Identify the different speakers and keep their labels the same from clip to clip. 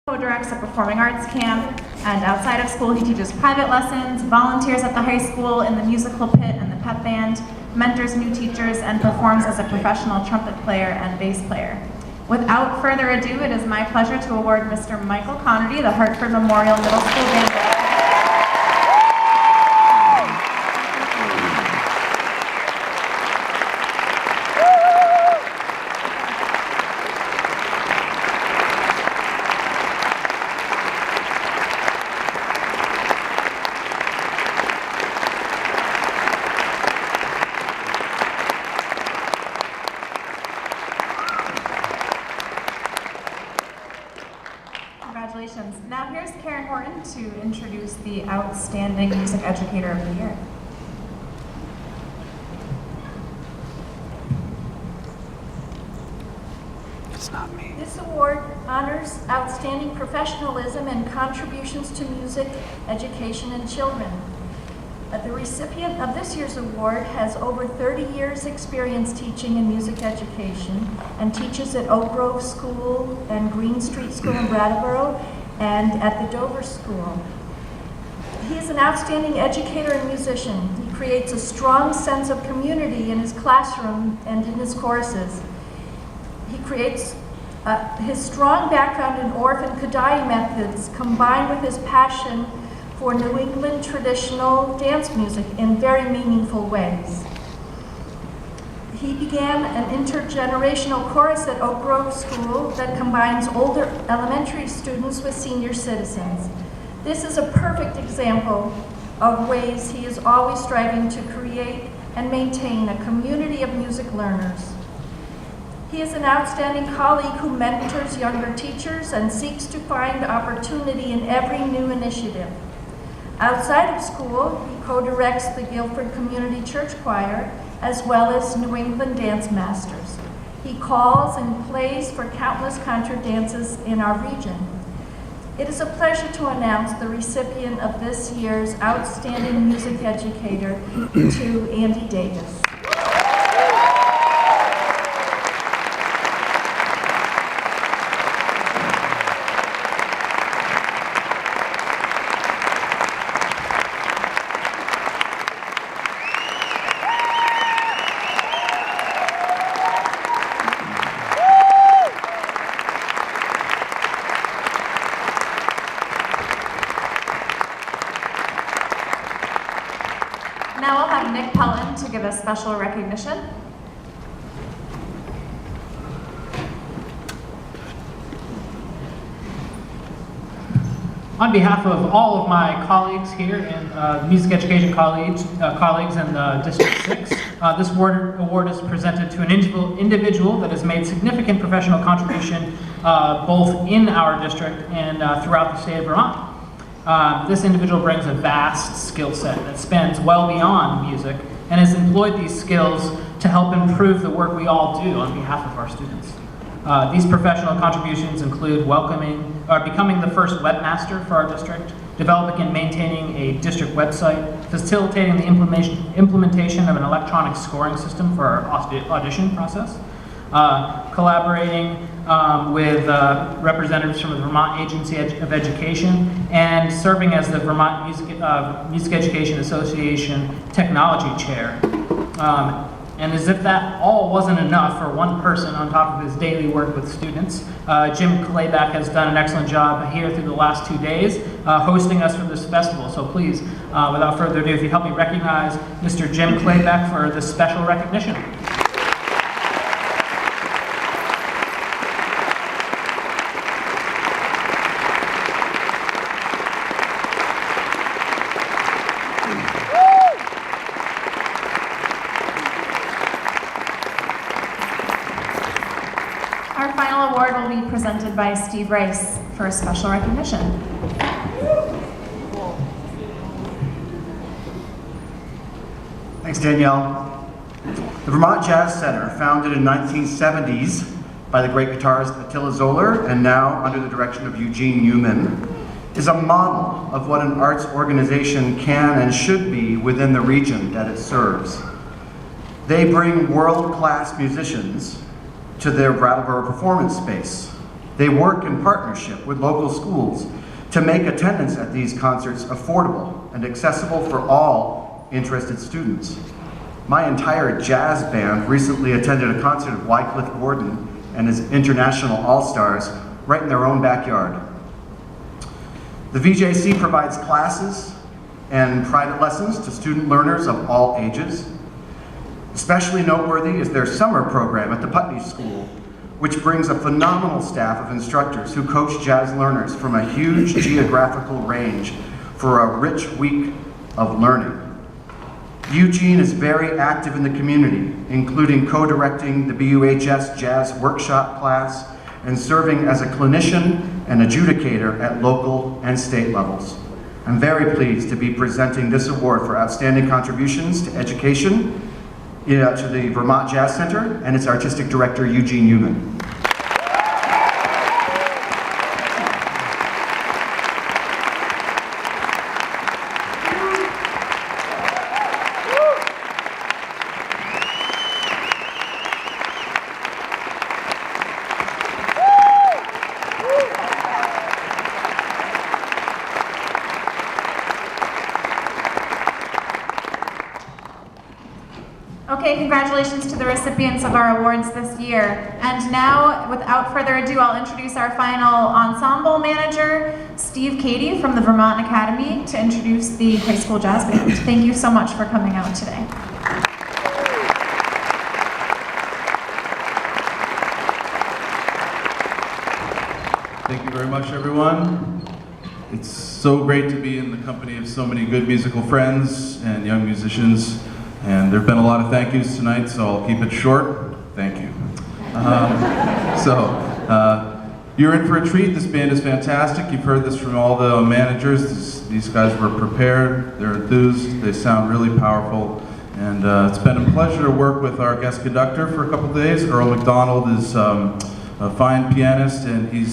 Speaker 1: Co-directs a performing arts camp, and outside of school he teaches private lessons, volunteers at the high school in the musical pit and the pep band, mentors new teachers, and performs as a professional trumpet player and bass player. Without further ado, it is my pleasure to award Mr. Michael Connerty the Hartford Memorial Middle School Band. Congratulations. Now here's Karen Horton to introduce the Outstanding Music Educator of the Year.
Speaker 2: It's not me.
Speaker 3: This award honors outstanding professionalism and contributions to music, education, and children. The recipient of this year's award has over 30 years experience teaching in music education and teaches at Oak Grove School and Green Street School in Brattleboro and at the Dover School. He is an outstanding educator and musician. He creates a strong sense of community in his classroom and in his courses. He creates his strong background in Orff and Kodály methods combined with his passion for New England traditional dance music in very meaningful ways. He began an intergenerational chorus at Oak Grove School that combines older elementary students with senior citizens. This is a perfect example of ways he is always striving to create and maintain a community of music learners. He is an outstanding colleague who mentors younger teachers and seeks to find opportunity in every new initiative. Outside of school, he co-directs the Guilford Community Church Choir as well as New England Dance Masters. He calls and plays for countless contra dances in our region. It is a pleasure to announce the recipient of this year's Outstanding Music Educator to Andy Davis.
Speaker 1: Now we'll have Nick Pellin to give us special recognition.
Speaker 4: On behalf of all of my colleagues here in music education colleagues in District 6, this award is presented to an individual that has made significant professional contribution both in our district and throughout the state of Vermont. This individual brings a vast skill set that spans well beyond music and has employed these skills to help improve the work we all do on behalf of our students. These professional contributions include becoming the first webmaster for our district, developing and maintaining a district website, facilitating the implementation of an electronic scoring system for our audition process, collaborating with representatives from the Vermont Agency of Education, and serving as the Vermont Music Education Association Technology Chair. And as if that all wasn't enough for one person on top of his daily work with students, Jim Clayback has done an excellent job here through the last 2 days hosting us for this festival. So please, without further ado, if you help me recognize Mr. Jim Clayback for this special recognition.
Speaker 1: Our final award will be presented by Steve Rice for a special recognition.
Speaker 5: Thanks, Danielle. The Vermont Jazz Center, founded in 1970s by the great guitarist Attila Zoller and now under the direction of Eugene Newman, is a model of what an arts organization can and should be within the region that it serves. They bring world-class musicians to their Brattleboro performance space. They work in partnership with local schools to make attendance at these concerts affordable and accessible for all interested students. My entire jazz band recently attended a concert of Wycliffe Gordon and his International All-Stars right in their own backyard. The VJC provides classes and private lessons to student learners of all ages. Especially noteworthy is their summer program at the Putney School, which brings a phenomenal staff of instructors who coach jazz learners from a huge geographical range for a rich week of learning. Eugene is very active in the community, including co-directing the BUHS Jazz Workshop class and serving as a clinician and adjudicator at local and state levels. I'm very pleased to be presenting this award for outstanding contributions to education to the Vermont Jazz Center and its artistic director, Eugene Newman.
Speaker 1: Okay, congratulations to the recipients of our awards this year. And now, without further ado, I'll introduce our final ensemble manager, Steve Cady from the Vermont Academy, to introduce the high school jazz band. Thank you so much for coming out today.
Speaker 2: Thank you very much, everyone. It's so great to be in the company of so many good musical friends and young musicians. And there have been a lot of thank yous tonight, so I'll keep it short. Thank you. You're in for a treat. This band is fantastic. You've heard this from all the managers. These guys were prepared, they're enthused, they sound really powerful. And it's been a pleasure to work with our guest conductor for a couple of days. Earl McDonald is a fine pianist, and he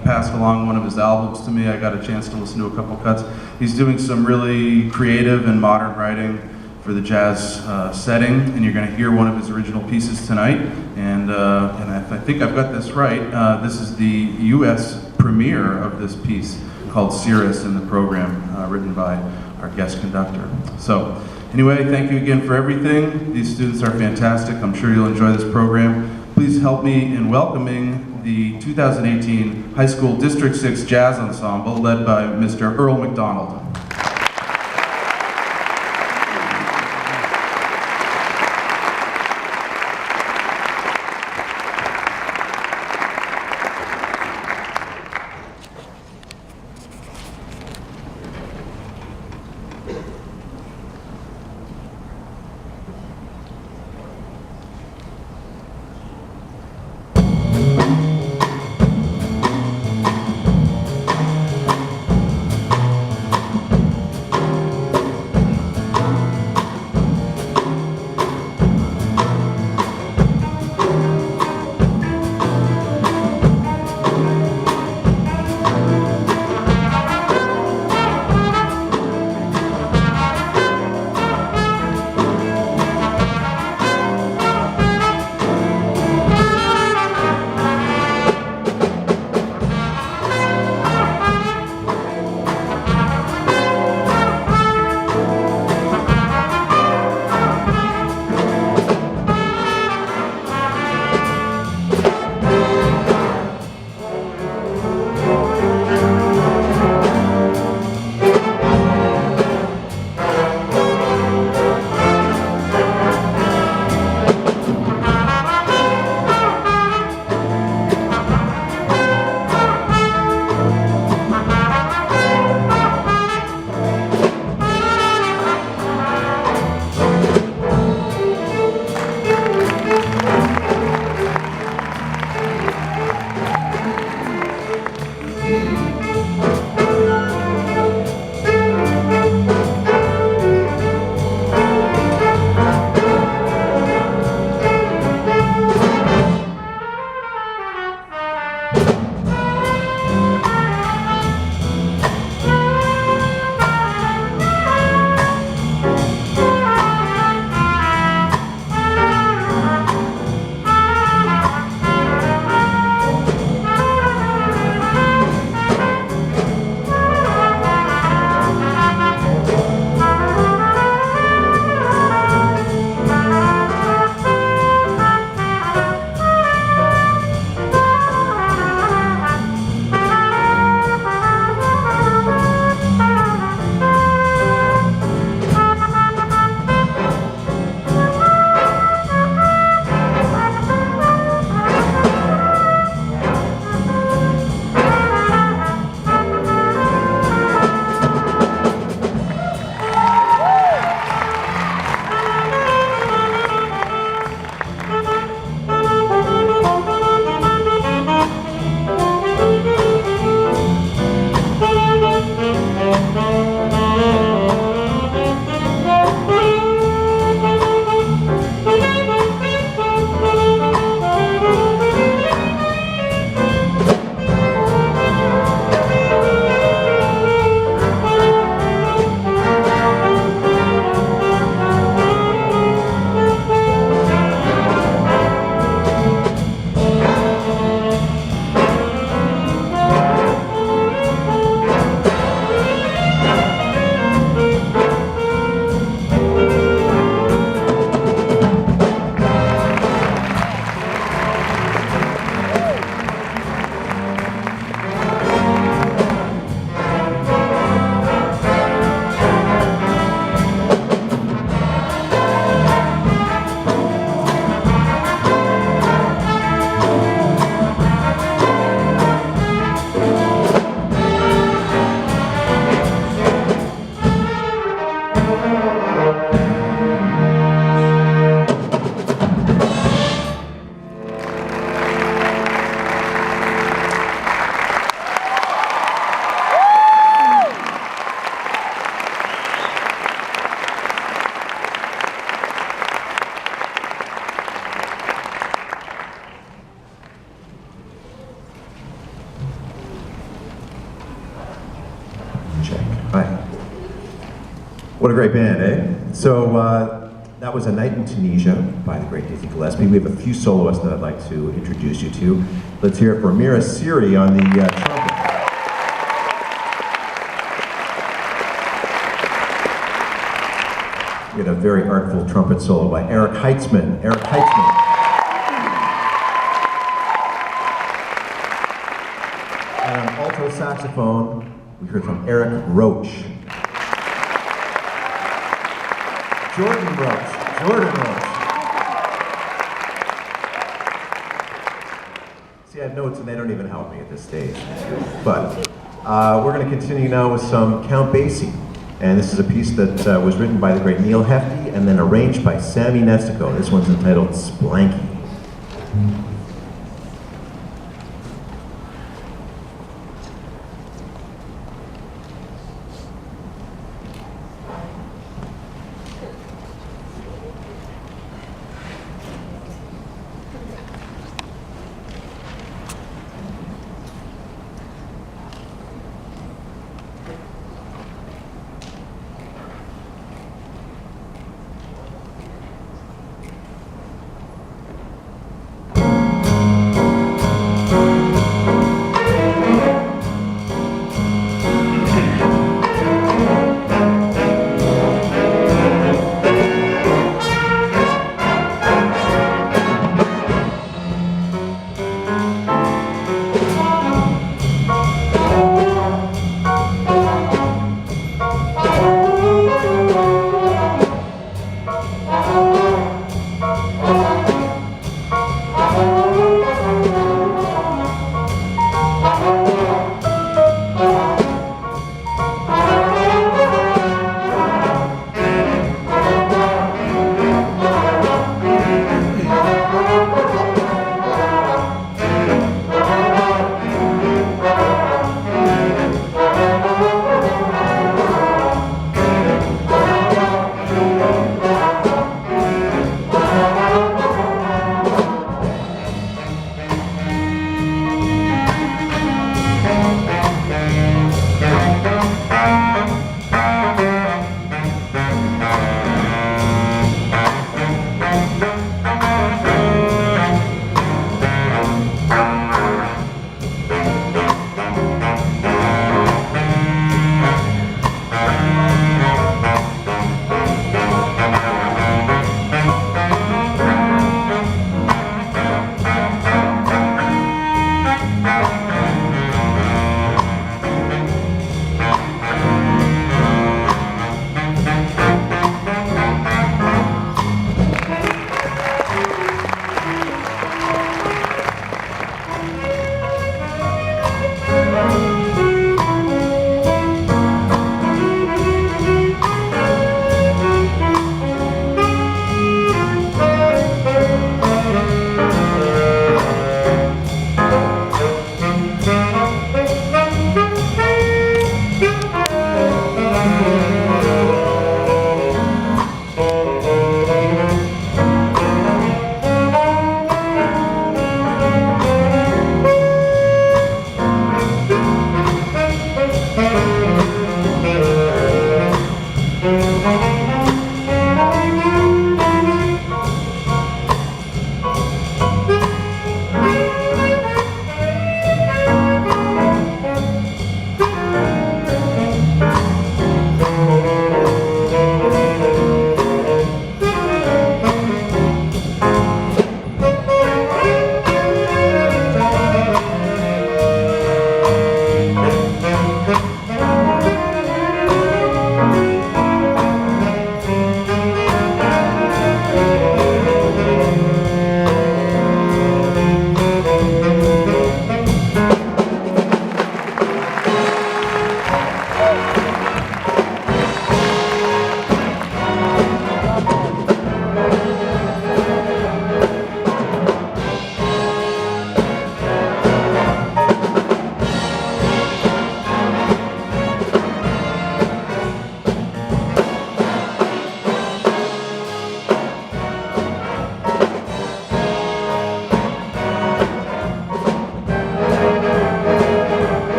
Speaker 2: passed along one of his albums to me. I got a chance to listen to a couple cuts. He's doing some really creative and modern writing for the jazz setting, and you're going to hear one of his original pieces tonight. And I think I've got this right. This is the U.S. premiere of this piece called Cirrus in the program, written by our guest conductor. So anyway, thank you again for everything. These students are fantastic. I'm sure you'll enjoy this program. Please help me in welcoming the 2018 High School District 6 Jazz Ensemble led by Mr. Earl McDonald.
Speaker 6: Hi. What a great band, eh? So that was A Night in Tunisia by the great Dizzy Gillespie. We have a few soloists that I'd like to introduce you to. Let's hear it for Mira Siri on the trumpet. We had a very artful trumpet solo by Eric Heitzman. Eric Heitzman. And on alto saxophone, we heard from Eric Roach. Jordan Roach. See, I have notes and they don't even help me at this stage. But we're going to continue now with some Count Basie. And this is a piece that was written by the great Neil Hefti and then arranged by Sammy Nestico. This one's entitled Splanky.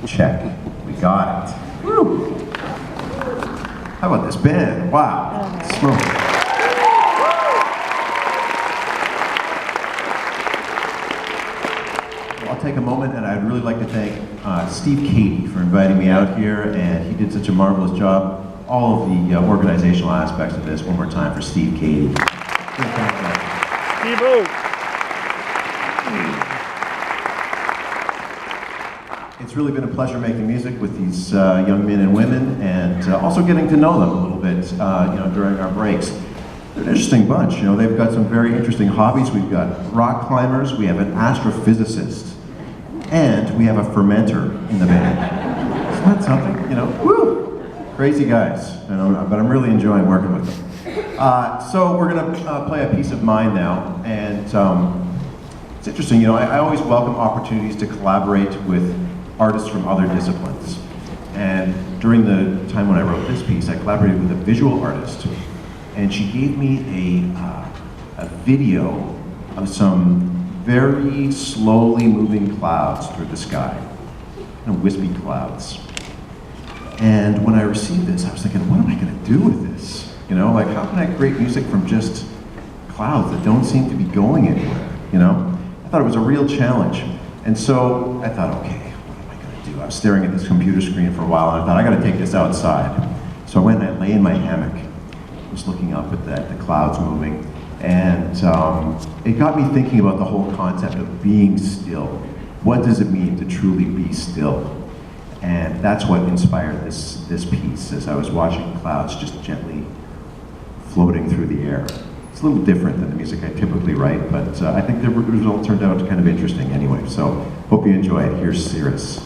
Speaker 6: Check. We got it. Woo. How about this band? Wow. Smoke. I'll take a moment, and I'd really like to thank Steve Cady for inviting me out here, and he did such a marvelous job. All of the organizational aspects of this, one more time for Steve Cady. It's really been a pleasure making music with these young men and women, and also getting to know them a little bit, during our breaks. They're an interesting bunch. They've got some very interesting hobbies. We've got rock climbers, we have an astrophysicist, and we have a fermenter in the band. Isn't that something? Woo! Crazy guys, but I'm really enjoying working with them. So we're gonna play a piece of mine now, and it's interesting. I always welcome opportunities to collaborate with artists from other disciplines. And during the time when I wrote this piece, I collaborated with a visual artist, and she gave me a video of some very slowly moving clouds through the sky, wispy clouds. And when I received this, I was thinking, what am I going to do with this? How can I create music from just clouds that don't seem to be going anywhere? I thought it was a real challenge. And so I thought, okay, what am I going to do? I was staring at this computer screen for a while, and I thought, I got to take this outside. So I went and I lay in my hammock, just looking up at the clouds moving, and it got me thinking about the whole concept of being still. What does it mean to truly be still? And that's what inspired this piece, as I was watching clouds just gently floating through the air. It's a little different than the music I typically write, but I think the result turned out kind of interesting anyway. So hope you enjoy it. Here's Cirrus.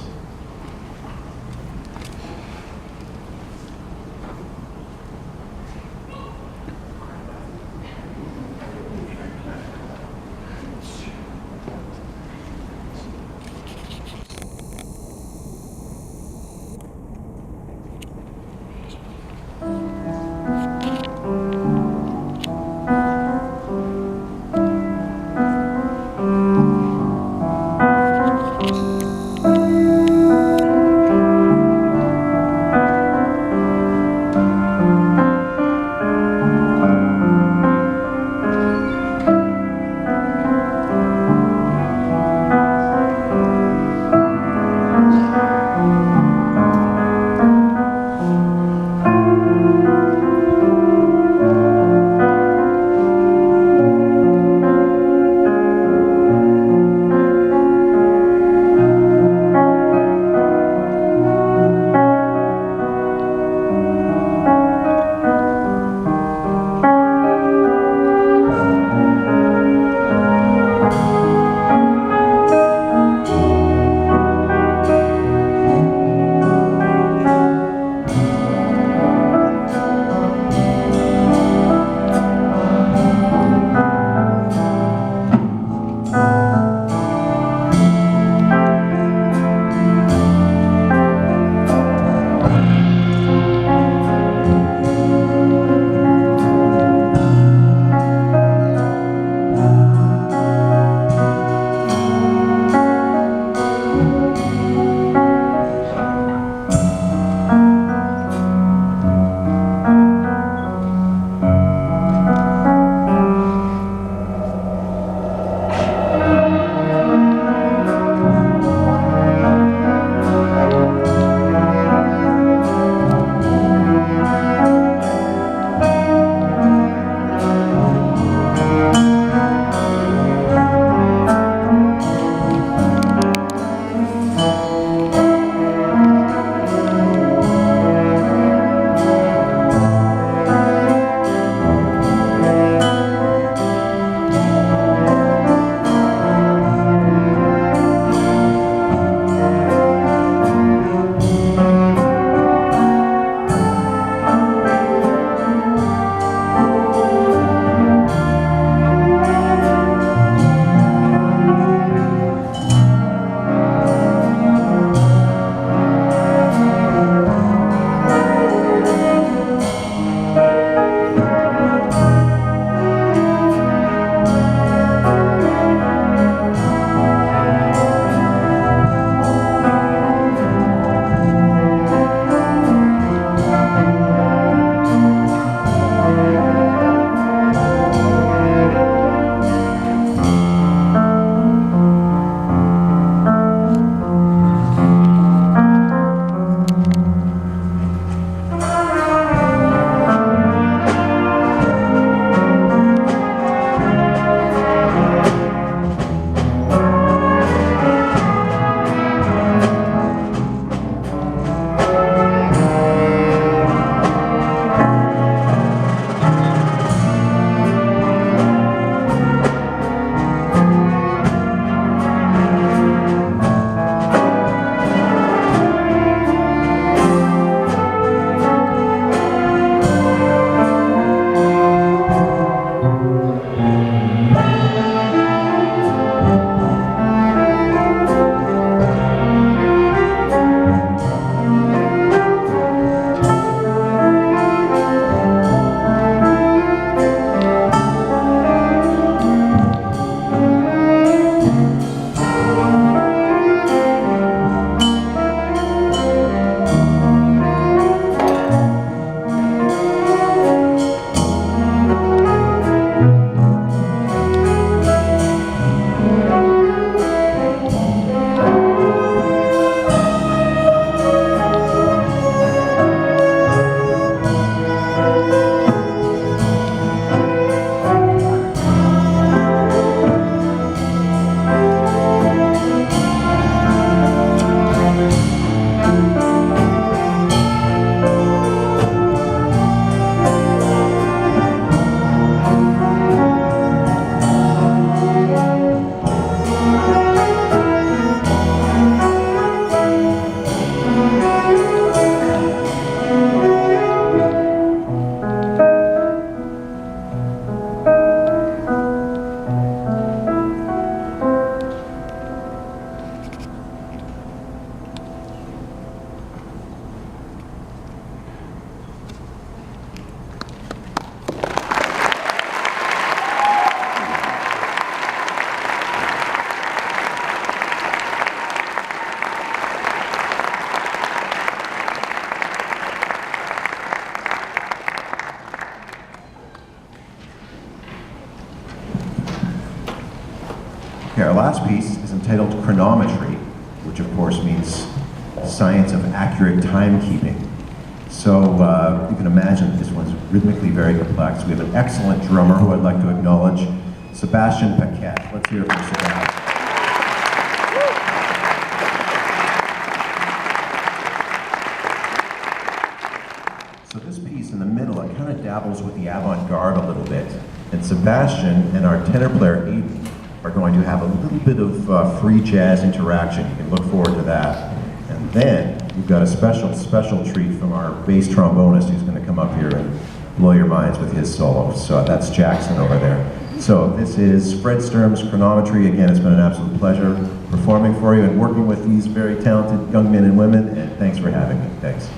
Speaker 6: Okay, our last piece is entitled Chronometry, which of course means science of accurate timekeeping. So you can imagine this one's rhythmically very complex. We have an excellent drummer who I'd like to acknowledge, Sebastian Paquette. Let's hear it for Sebastian. So this piece in the middle, it kind of dabbles with the avant-garde a little bit. And Sebastian and our tenor player, Aiden, are going to have a little bit of free jazz interaction. You can look forward to that. And then we've got a special treat from our bass trombonist who's going to come up here and blow your minds with his solo. So that's Jackson over there. So this is Fred Sturm's Chronometry. Again, it's been an absolute pleasure performing for you and working with these very talented young men and women. And thanks for having me. Thanks.